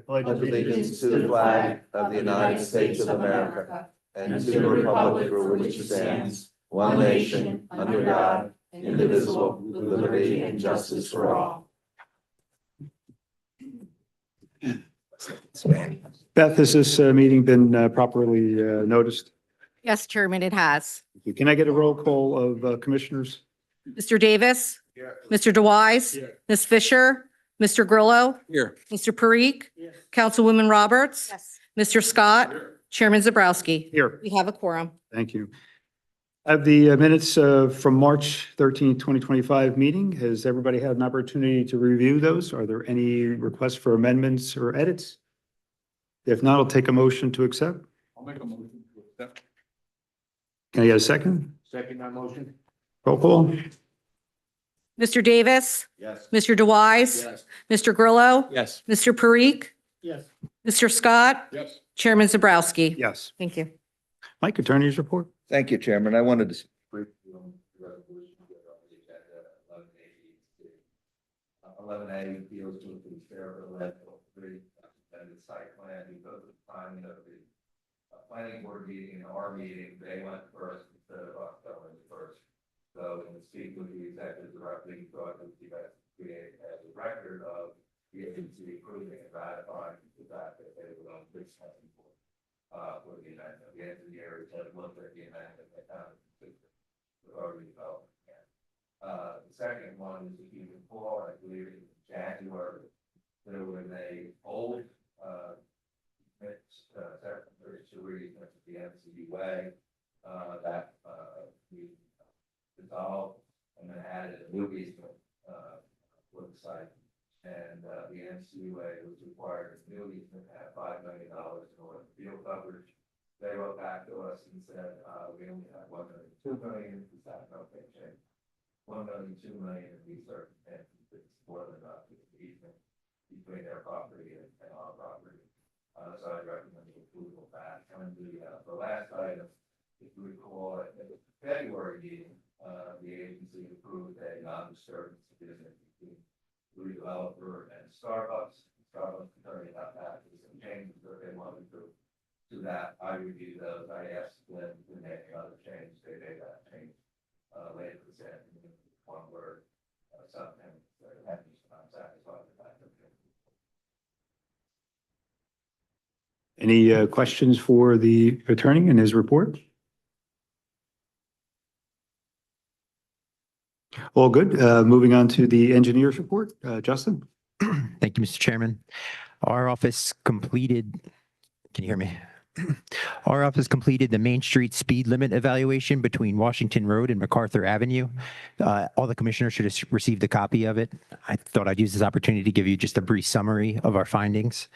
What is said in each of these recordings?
pledge allegiance to the flag of the United States of America and to the republic for which it stands, one nation, under God, indivisible, with liberty and justice for all. Beth, has this meeting been properly noticed? Yes, Chairman, it has. Can I get a roll call of commissioners? Mr. Davis? Mr. DeWise? Ms. Fisher? Mr. Grillo? Here. Mr. Parikh? Councilwoman Roberts? Mr. Scott? Chairman Zabrowski? Here. We have a quorum. Thank you. I have the minutes from March 13th, 2025 meeting. Has everybody had an opportunity to review those? Are there any requests for amendments or edits? If not, I'll take a motion to accept. I'll make a motion to accept. Can I get a second? Second that motion? Roll call. Mr. Davis? Yes. Mr. DeWise? Yes. Mr. Grillo? Yes. Mr. Parikh? Yes. Mr. Scott? Yes. Chairman Zabrowski? Yes. Thank you. Mike, attorney's report. Thank you, Chairman. I wanted to brief you on the resolution that on the agenda, 11A deals with the Sera level 3 and the site plan because of the timing of the planning board meeting and our meeting, they went first instead of us going first. So in speaking with the executive director, he thought that you guys create as a record of the agency approving and ratifying the fact that they were on this planning board for the amendment. The engineers had looked at the amendment and found it already developed. The second one is if you recall, I believe in January, there was a old secretary at the MCD way that we dissolved and then added a new easement for the site. And the MCUA was required a new easement at $5 million in order to field coverage. They wrote back to us and said, we only have $1 million, $2 million, is that okay, change? $1 million, $2 million in these circumstances, it's more than enough to the easement between their property and our property. So I recommend the approval of that. And the last item, if you recall, at the February meeting, the agency approved a non-disturbance agreement between the redeveloper and Starbucks. Starbucks attorney about that. There's some changes that they wanted to that. I reviewed those. I asked them to make another change. They made that change later this afternoon. One word, something that I'm satisfied with that. Any questions for the attorney and his report? All good. Moving on to the engineer's report. Justin? Thank you, Mr. Chairman. Our office completed, can you hear me? Our office completed the Main Street speed limit evaluation between Washington Road and MacArthur Avenue. All the commissioners should have received a copy of it. I thought I'd use this opportunity to give you just a brief summary of our findings.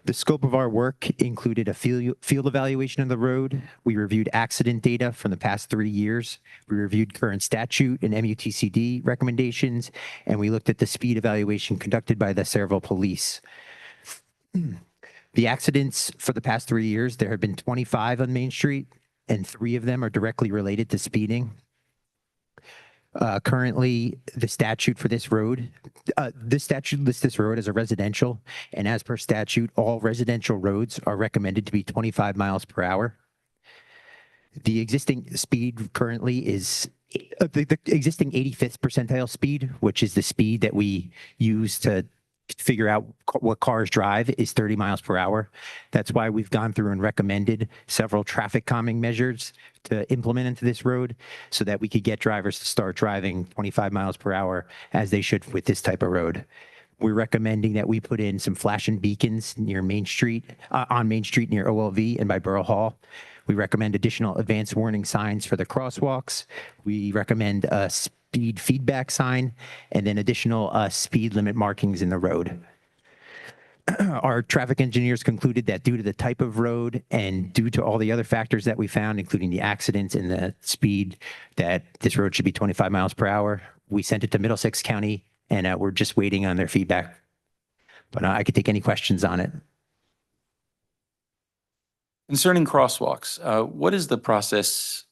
The scope of our work included a field evaluation of the road. We reviewed accident data from the past 3 years. We reviewed current statute and MUTCD recommendations, and we looked at the speed evaluation conducted by the Saraville Police. The accidents for the past 3 years, there have been 25 on Main Street, and 3 of them are directly related to speeding. Currently, the statute for this road, this statute lists this road as a residential, and as per statute, all residential roads are recommended to be 25 miles per hour. The existing speed currently is the existing 85th percentile speed, which is the speed that we use to figure out what cars drive, is 30 miles per hour. That's why we've gone through and recommended several traffic calming measures to implement into this road so that we could get drivers to start driving 25 miles per hour as they should with this type of road. We're recommending that we put in some flashing beacons near Main Street, on Main Street near OLV and by Borough Hall. We recommend additional advance warning signs for the crosswalks. We recommend a speed feedback sign and then additional speed limit markings in the road. Our traffic engineers concluded that due to the type of road and due to all the other factors that we found, including the accidents and the speed, that this road should be 25 miles per hour. We sent it to Middlesex County and we're just waiting on their feedback. But I could take any questions on it. Concerning crosswalks, what is the process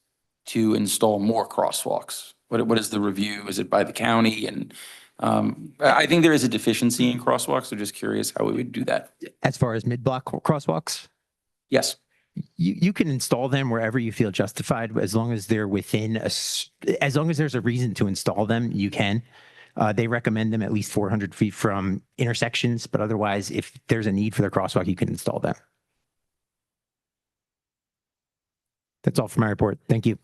to install more crosswalks? What is the review? Is it by the county and I think there is a deficiency in crosswalks, so just curious how we would do that. As far as mid-block crosswalks, Yes. you can install them wherever you feel justified, as long as they're within as long as there's a reason to install them, you can. They recommend them at least 400 feet from intersections, but otherwise, if there's a need for the crosswalk, you can install them. That's all for my report. Thank you.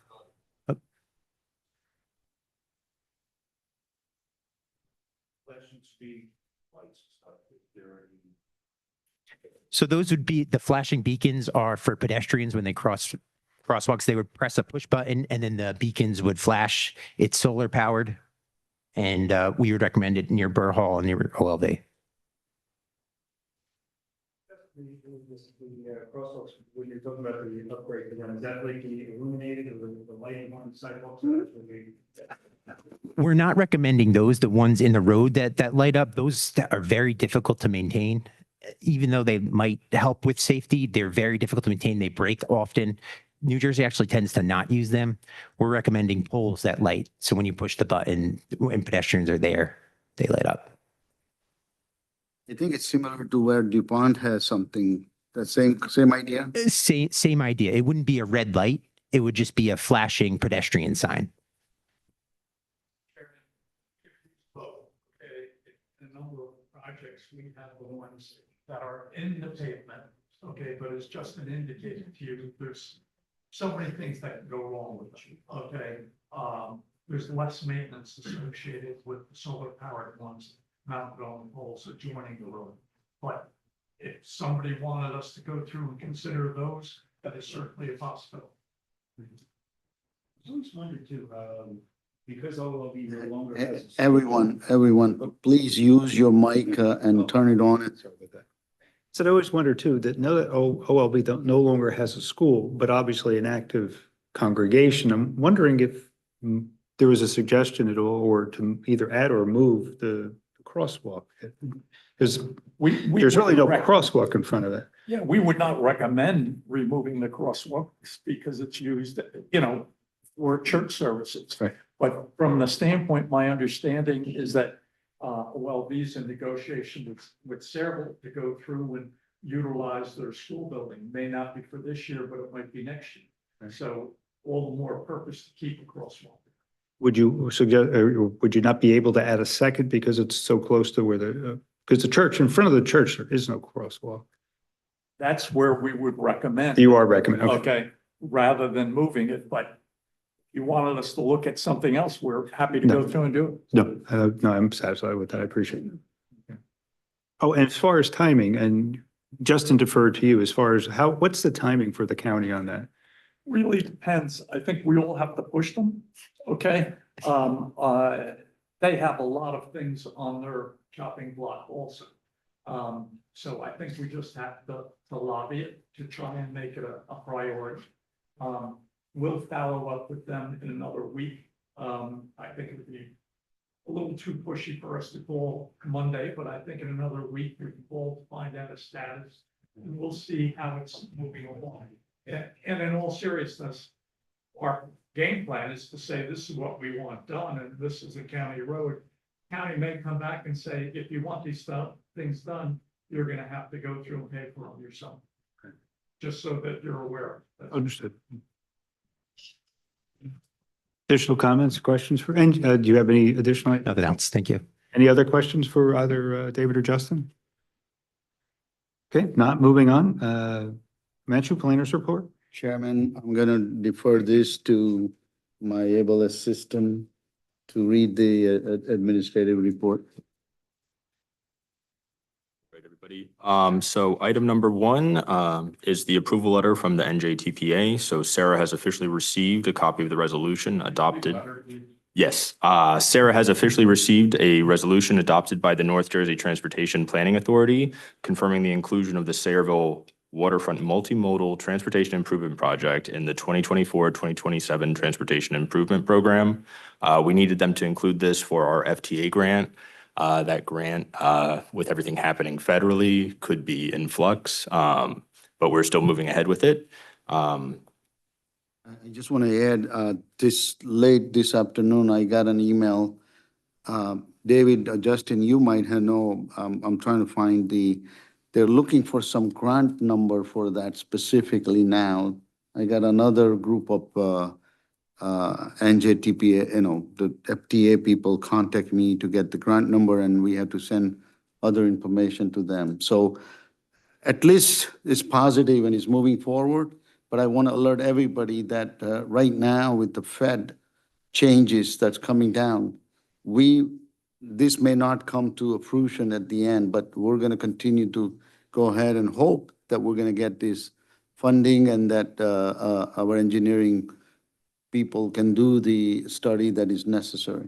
So those would be, the flashing beacons are for pedestrians when they cross crosswalks. They would press a push button and then the beacons would flash. It's solar powered. And we would recommend it near Burr Hall and near OLV. The crosswalks, when you're talking about the upgrade to them, is that like the illuminated or the lighting on the sidewalks? We're not recommending those, the ones in the road that light up. Those are very difficult to maintain. Even though they might help with safety, they're very difficult to maintain. They break often. New Jersey actually tends to not use them. We're recommending poles that light. So when you push the button and pedestrians are there, they light up. I think it's similar to where DuPont has something, the same idea. Same idea. It wouldn't be a red light. It would just be a flashing pedestrian sign. A number of projects, we have the ones that are in the pavement, okay, but it's just an indicator to you, there's so many things that can go wrong with them, okay? There's less maintenance associated with the solar powered ones mounted on the poles adjoining the road. But if somebody wanted us to go through and consider those, that is certainly a possibility. I was wondering too, because OLV no longer has. Everyone, please use your mic and turn it on. Sorry about that. So I always wonder too, that now that OLV no longer has a school, but obviously an active congregation, I'm wondering if there was a suggestion at all, or to either add or move the crosswalk. Because there's really no crosswalk in front of it. Yeah, we would not recommend removing the crosswalks because it's used, for church services. Right. But from the standpoint, my understanding is that, OLV's in negotiation with Sera to go through and utilize their school building. May not be for this year, but it might be next year. Right. So all the more purpose to keep a crosswalk. Would you suggest, or would you not be able to add a second because it's so close to where because the church, in front of the church, there is no crosswalk. That's where we would recommend. You are recommending. Okay, rather than moving it, but you wanted us to look at something else, we're happy to No. go through and do it. No, I'm satisfied with that. I appreciate it. Okay. Oh, and as far as timing, and Justin deferred to you, as far as what's the timing for the county on that? Really depends. I think we all have to push them, okay? They have a lot of things on their chopping block also. So I think we just have to lobby it to try and make it a priority. We'll follow up with them in another week. I think it would be a little too pushy for us to call Monday, but I think in another week we can call to find out a status. And we'll see how it's moving along. And in all seriousness, our game plan is to say, this is what we want done, and this is a county road. County may come back and say, if you want these things done, you're gonna have to go through and pay for them yourself. Okay. Just so that you're aware. Understood. Additional comments, questions for, and do you have any additional, Nothing else. Thank you. any other questions for either David or Justin? Okay, not moving on. Manchu planners report. Chairman, I'm gonna defer this to my able assistant to read the administrative report. Right, everybody. So item number one, is the approval letter from the NJTPA. So Sarah has officially received a copy of the resolution adopted. Yes, Sarah has officially received a resolution adopted by the North Jersey Transportation Planning Authority, confirming the inclusion of the Sayreville Waterfront Multimodal Transportation Improvement Project in the 2024-2027 Transportation Improvement Program. We needed them to include this for our FTA grant. That grant, with everything happening federally, could be in flux, but we're still moving ahead with it. I just want to add, this afternoon, I got an email David, Justin, you might have know, I'm trying to find they're looking for some grant number for that specifically now. I got another group of NJTPA, the FTA people contact me to get the grant number, and we have to send other information to them. So at least it's positive and it's moving forward, but I want to alert everybody that right now with the Fed changes that's coming down, this may not come to a fruition at the end, but we're going to continue to go ahead and hope that we're going to get this funding and that our engineering people can do the study that is necessary.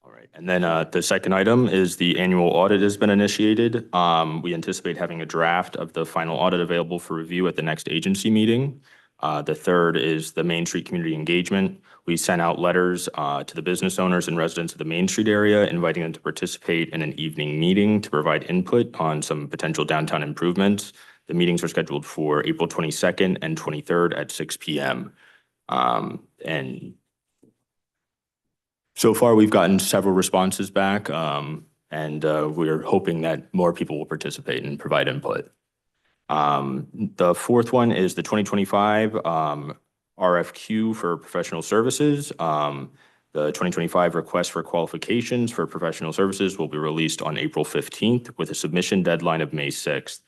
All right, and then the second item is the annual audit has been initiated. We anticipate having a draft of the final audit available for review at the next agency meeting. The third is the Main Street community engagement. We sent out letters to the business owners and residents of the Main Street area, inviting them to participate in an evening meeting to provide input on some potential downtown improvements. The meetings are scheduled for April 22nd and 23rd at 6 p.m. And so far, we've gotten several responses back, and we're hoping that more people will participate and provide input. The fourth one is the 2025 RFQ for professional services. The 2025 request for qualifications for professional services will be released on April 15th with a submission deadline of May 6th.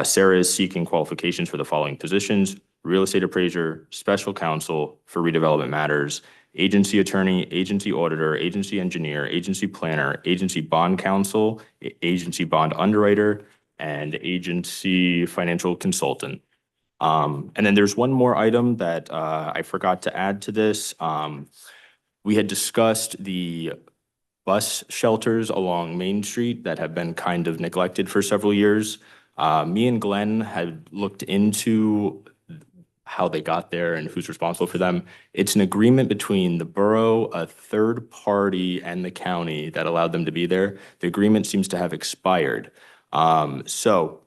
Sera is seeking qualifications for the following positions: real estate appraiser, special counsel for redevelopment matters, agency attorney, agency auditor, agency engineer, agency planner, agency bond counsel, agency bond underwriter, and agency financial consultant. And then there's one more item that I forgot to add to this. We had discussed the bus shelters along Main Street that have been kind of neglected for several years. Me and Glenn had looked into how they got there and who's responsible for them. It's an agreement between the borough, a third party, and the county that allowed them to be there. The agreement seems to have expired. So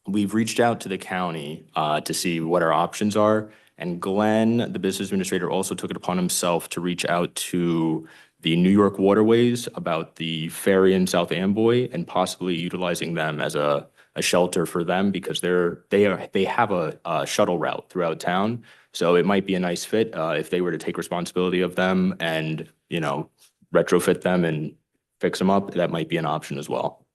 we've reached out to the county to see what our options are. And Glenn, the business administrator, also took it upon himself to reach out to the New York Waterways about the ferry in South Amboy and possibly utilizing them as a shelter for them, because they have a shuttle route throughout town. So it might be a nice fit if they were to take responsibility of them and, retrofit them and fix them up. That might be an option as well.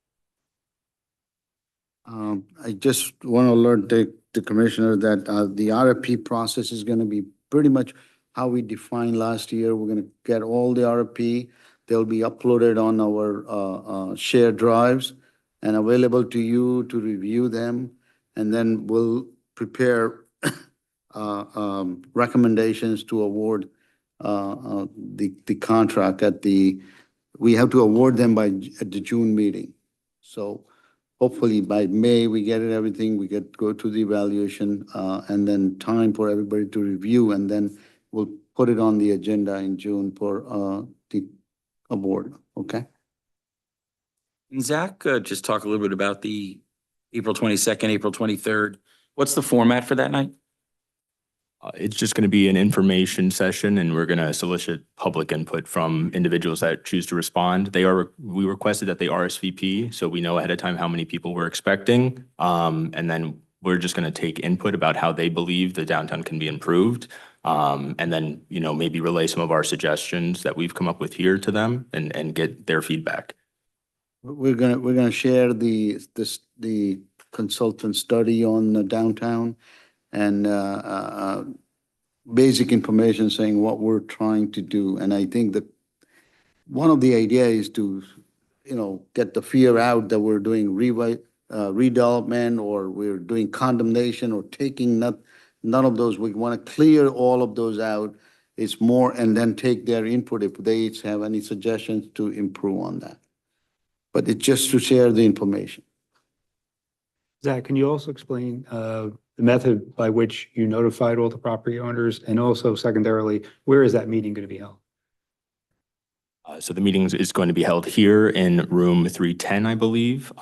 I just want to alert the commissioner that the RFP process is going to be pretty much how we defined last year. We're going to get all the RFP. They'll be uploaded on our shared drives and available to you to review them. And then we'll prepare recommendations to award the contract we have to award them at the June meeting. So hopefully by May, we get everything, we go to the evaluation, and then time for everybody to review, and then we'll put it on the agenda in June for the award, okay? And Zach, just talk a little bit about the April 22nd, April 23rd. What's the format for that night? It's just going to be an information session, and we're going to solicit public input from individuals that choose to respond. We requested that they RSVP, so we know ahead of time how many people we're expecting. And then we're just going to take input about how they believe the downtown can be improved. And then, maybe relay some of our suggestions that we've come up with here to them and get their feedback. We're gonna share the consultant study on the downtown and basic information saying what we're trying to do. And I think that one of the idea is to, get the fear out that we're doing redevelopment or we're doing condemnation or taking none of those. We want to clear all of those out. It's more, and then take their input if they each have any suggestions to improve on that. But it's just to share the information. Zach, can you also explain the method by which you notified all the property owners? And also secondarily, where is that meeting going to be held? So the meeting is going to be held here in room 310, I believe.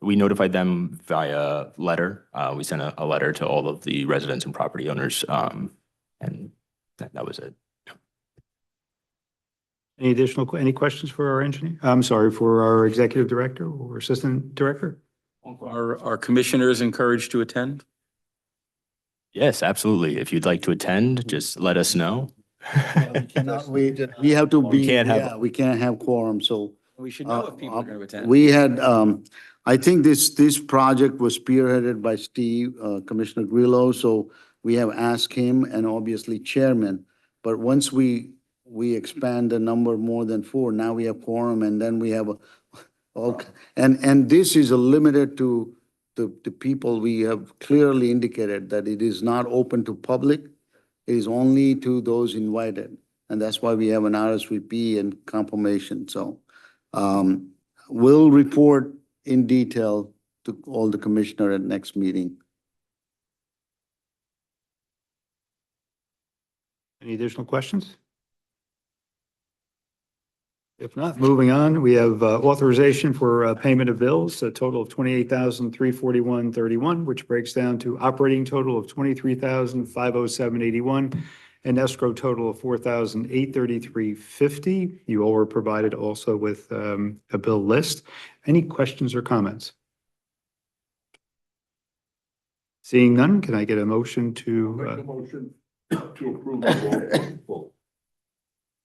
We notified them via letter. We sent a letter to all of the residents and property owners, and that was it. Any questions for our engineer? I'm sorry, for our executive director or assistant director? Are commissioners encouraged to attend? Yes, absolutely. If you'd like to attend, just let us know. We have to be, can't have- yeah, we can't have quorum, so. We should know if people are going to attend. We had, I think this project was spearheaded by Steve, Commissioner Grillo, so we have asked him and obviously chairman. But once we expand the number more than 4, now we have quorum and then we have and this is limited to the people. We have clearly indicated that it is not open to public. It is only to those invited. And that's why we have an RSVP and confirmation. So we'll report in detail to all the commissioner at next meeting. Any additional questions? If not, moving on, we have authorization for payment of bills, a total of $28,341.31, which breaks down to operating total of $23,507.81 and escrow total of $4,833.50. You all were provided also with a bill list. Any questions or comments? Seeing none, can I get a motion Make a to, motion to approve the roll.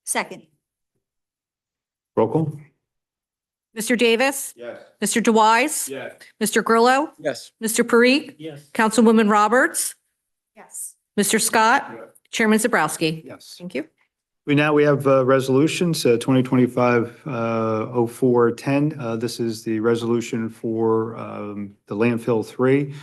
Second. roll call? Mr. Davis? Yes. Mr. DeWise? Yes. Mr. Grillo? Yes. Mr. Parikh? Yes. Councilwoman Roberts? Yes. Mr. Scott? Yes. Chairman Zabrowski? Yes. Thank you. We have resolutions, 2025-0410. This is the resolution for the landfill 3.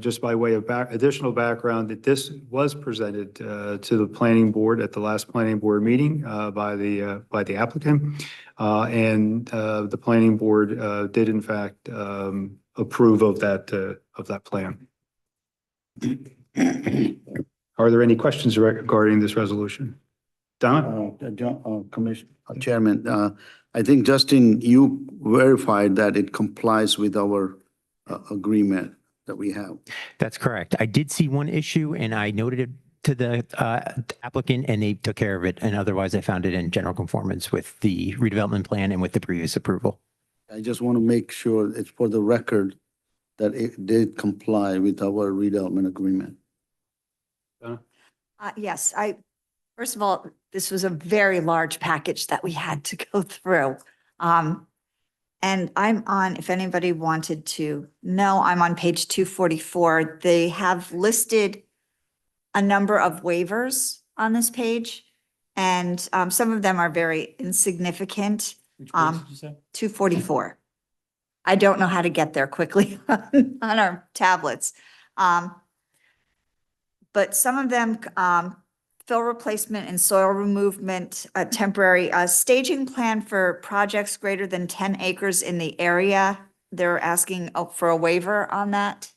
Just by way of additional background, that this was presented to the planning board at the last planning board meeting by the applicant. And the planning board did in fact approve of that plan. Are there any questions regarding this resolution? Don? Commissioner, Chairman, I think Justin, you verified that it complies with our agreement that we have. That's correct. I did see one issue and I noted it to the applicant and they took care of it. And otherwise I found it in general conformance with the redevelopment plan and with the previous approval. I just want to make sure it's for the record that it did comply with our redevelopment agreement. Yes, first of all, this was a very large package that we had to go through. And I'm on, if anybody wanted to know, I'm on page 244. They have listed a number of waivers on this page. And some of them are very insignificant. 244. I don't know how to get there quickly on our tablets. But some of them, fill replacement and soil removement, temporary, staging plan for projects greater than 10 acres in the area. They're asking for a waiver on that.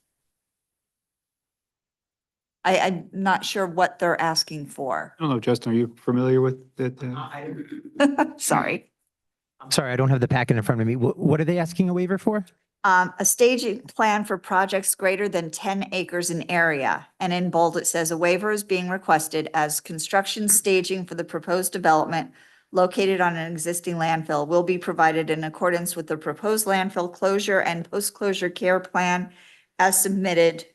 I'm not sure what they're asking for. I don't know, Justin, are you familiar with it? Sorry. Sorry, I don't have the packet in front of me. What are they asking a waiver for? A staging plan for projects greater than 10 acres in area. And in bold, it says a waiver is being requested as construction staging for the proposed development located on an existing landfill will be provided in accordance with the proposed landfill closure and post-closure care plan as submitted,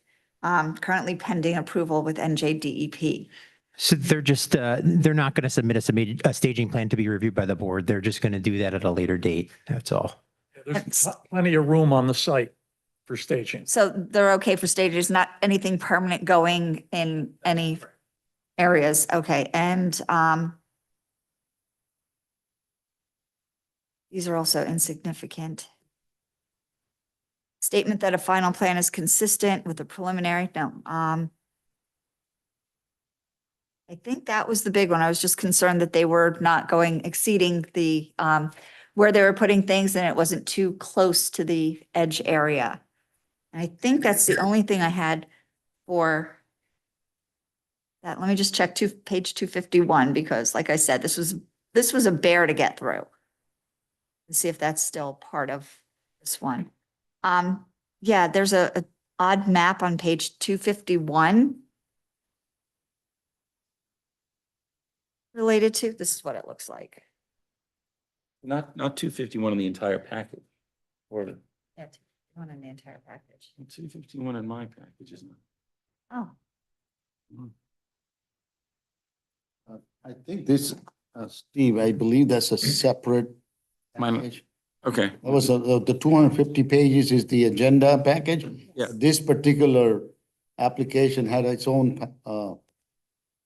currently pending approval with NJDEP. So they're just, they're not going to submit a staging plan to be reviewed by the board. They're just going to do that at a later date. That's all. There's plenty of room on the site for staging. So they're okay for stages, not anything permanent going in any areas. Okay, and these are also insignificant. Statement that a final plan is consistent with the preliminary, no. I think that was the big one. I was just concerned that they were not exceeding the, where they were putting things and it wasn't too close to the edge area. And I think that's the only thing I had for that. Let me just check page 251, because like I said, this was a bear to get through. Let's see if that's still part of this one. Yeah, there's a odd map on page 251. Related to, this is what it looks like. Not 251 in the entire package. Or Yeah, one in the entire package. 251 in my package, isn't it? Oh, I think this, Steve, I believe that's a separate Mine- package. Okay. That was, the 250 pages is the agenda package. Yeah. This particular application had its own,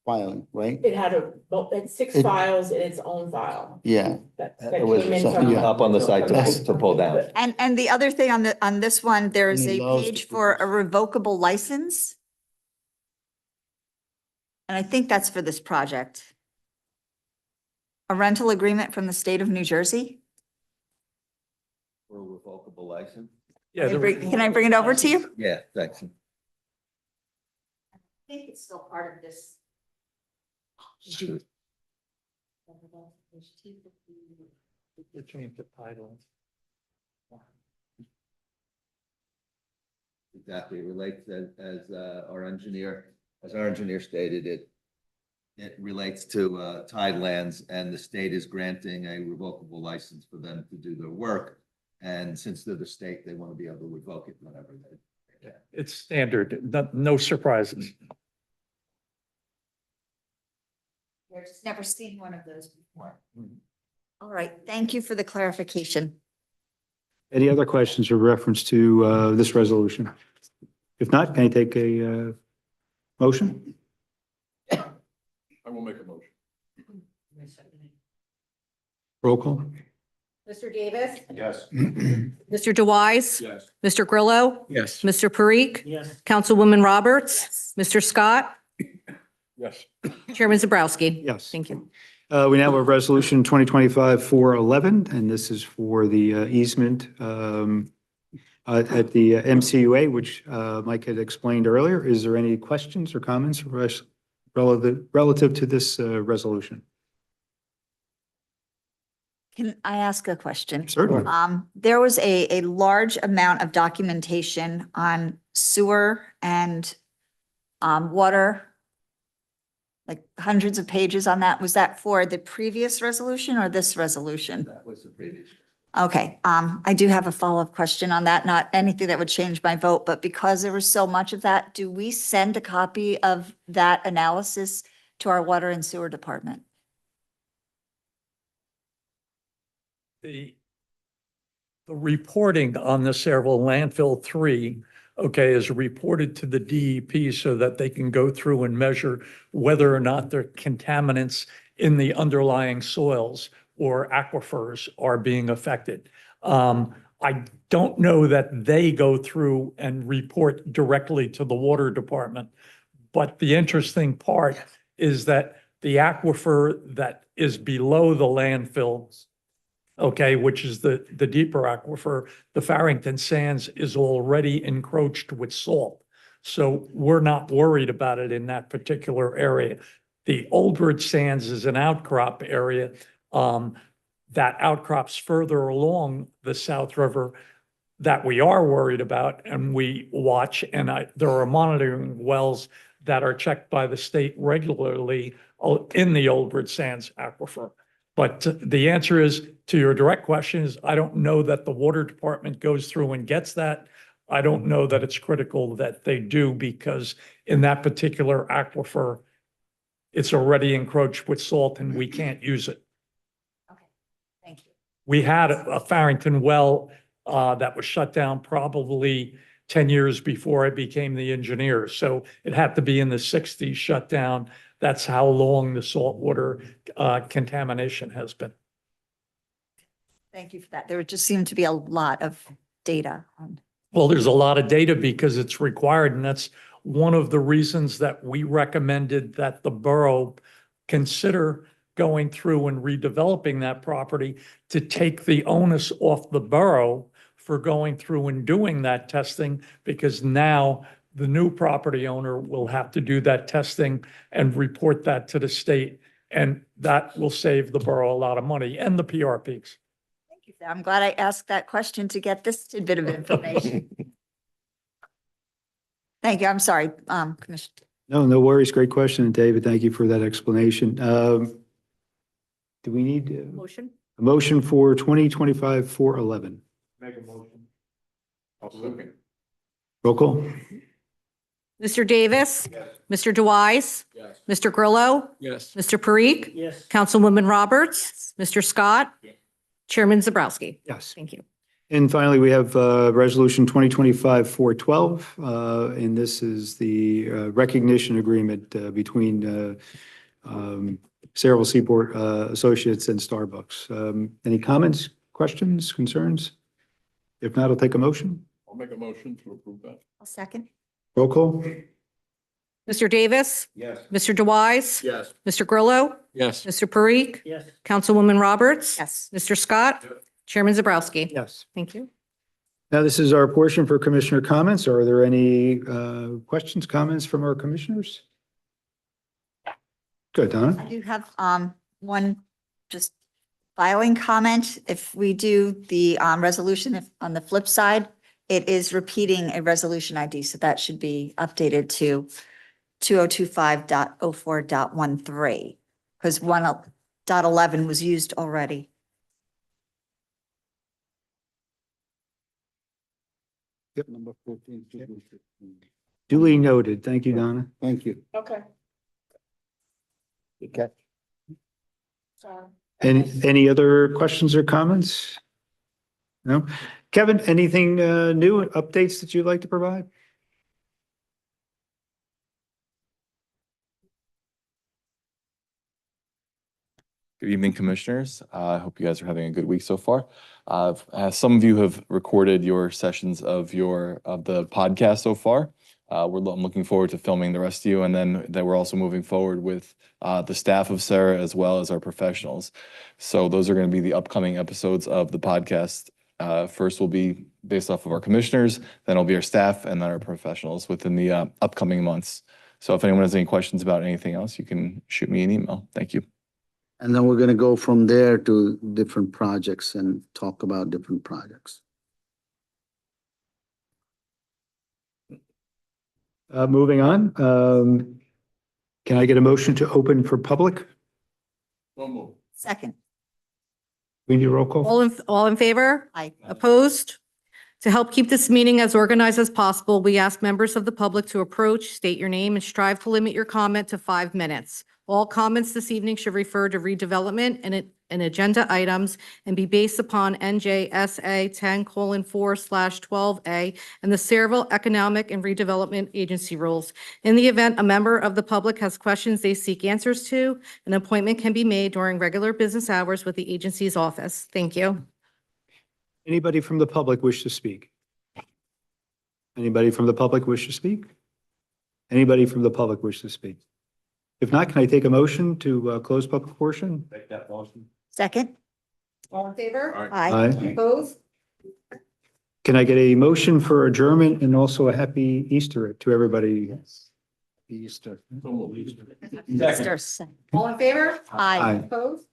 filing, right? It had it's six It- files in its own file. Yeah. That It was came in some- from. yeah. Up on the side Yes. to pull down. and the other thing on this one, there is And it a allows page to for put a this- revocable license. And I think that's for this project. A rental agreement from the state of New Jersey. For a revocable license? Yeah, Can I bring it over to you? Yeah, thanks. I think it's still part of this. change the title. Exactly, it relates as our engineer stated, it relates to tidelands, and the state is granting a revocable license for them to do their work. And since they're the state, they want to be able to revoke it whenever they. It's standard, no surprises. I've just never seen one of those before. All right, thank you for the clarification. Any other questions or reference to this resolution? If not, can I take a motion? I will make a motion. Roll call? Mr. Davis? Yes. Mr. DeWise? Yes. Mr. Grillo? Yes. Mr. Parikh? Yes. Councilwoman Roberts? Mr. Scott? Yes. Chairman Zabrowski? Yes. Thank you. We now have Resolution 2025-411, and this is for the easement at the MCUA, which Mike had explained earlier. Is there any questions or comments relative to this resolution? Can I ask a question? Certainly. There was a large amount of documentation on sewer and water, like hundreds of pages on that. Was that for the previous resolution or this resolution? That was the previous. Okay, I do have a follow-up question on that, not anything that would change my vote, but because there was so much of that, do we send a copy of that analysis to our water and sewer department? The reporting on the Saraville landfill 3, okay, is reported to the DEP so that they can go through and measure whether or not there are contaminants in the underlying soils or aquifers are being affected. I don't know that they go through and report directly to the water department. But the interesting part is that the aquifer that is below the landfills, okay, which is the deeper aquifer, the Farrington Sands is already encroached with salt. So we're not worried about it in that particular area. The Old Bridge Sands is an outcrop area that outcrops further along the South River that we are worried about and we watch. And there are monitoring wells that are checked by the state regularly in the Old Bridge Sands aquifer. But the answer is, to your direct question, is I don't know that the water department goes through and gets that. I don't know that it's critical that they do, because in that particular aquifer, it's already encroached with salt and we can't use it. Okay, thank you. We had a Farrington well that was shut down probably 10 years before I became the engineer. So it had to be in the 60s shut down. That's how long the saltwater contamination has been. Thank you for that. There just seemed to be a lot of data on. Well, there's a lot of data because it's required, and that's one of the reasons that we recommended that the borough consider going through and redeveloping that property to take the onus off the borough for going through and doing that testing, because now the new property owner will have to do that testing and report that to the state, and that will save the borough a lot of money and the PRPs. Thank you. I'm glad I asked that question to get this tidbit of information. Thank you. I'm sorry, Commissioner. No worries. Great question, David. Thank you for that explanation. Do we need? Motion? A motion for 2025-411. Make a motion. Roll call. Mr. Davis. Mr. DeWise. Mr. Grillo. Yes. Mr. Parikh. Yes. Councilwoman Roberts. Mr. Scott. Chairman Zabrowski. Yes. Thank you. And finally, we have Resolution 2025-412, and this is the recognition agreement between Sera Seaport Associates and Starbucks. Any comments, questions, concerns? If not, I'll take a motion. I'll make a motion to approve that. I'll second. Roll call. Mr. Davis. Yes. Mr. DeWise. Yes. Mr. Grillo. Yes. Mr. Parikh. Yes. Councilwoman Roberts. Yes. Mr. Scott. Chairman Zabrowski. Yes. Thank you. Now, this is our portion for commissioner comments. Are there any questions, comments from our commissioners? Good, Donna. I do have one just filing comment. If we do the resolution, if on the flip side, it is repeating a resolution ID, so that should be updated to 2025.04.13, because 1.11 was used already. Number 14. Duly noted. Thank you, Donna. Thank you. Okay. Okay. Any other questions or comments? No? Kevin, anything new, updates that you'd like to provide? Good evening, Commissioners. I hope you guys are having a good week so far. Some of you have recorded your sessions of the podcast so far. I'm looking forward to filming the rest of you, and then we're also moving forward with the staff of Sera as well as our professionals. So those are going to be the upcoming episodes of the podcast. First will be based off of our commissioners, then it'll be our staff, and then our professionals within the upcoming months. So if anyone has any questions about anything else, you can shoot me an email. Thank you. And then we're going to go from there to different projects and talk about different projects. Moving on. Can I get a motion to open for public? Second. We need a roll call? All in favor? Aye. Opposed? To help keep this meeting as organized as possible, we ask members of the public to approach, state your name, and strive to limit your comment to 5 minutes. All comments this evening should refer to redevelopment and agenda items and be based upon NJSA 10:4/12A and the Saraville Economic and Redevelopment Agency rules. In the event a member of the public has questions they seek answers to, an appointment can be made during regular business hours with the agency's office. Thank you. Anybody from the public wish to speak? Anybody from the public wish to speak? Anybody from the public wish to speak? If not, can I take a motion to close public portion? Make that motion. Second. All in favor? Aye. Opposed? Can I get a motion for adjournment and also a happy Easter to everybody? Easter. Easter. All in favor? Aye. Opposed?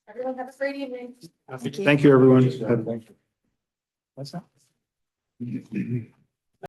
Everyone have a great evening. Thank you, everyone. What's that?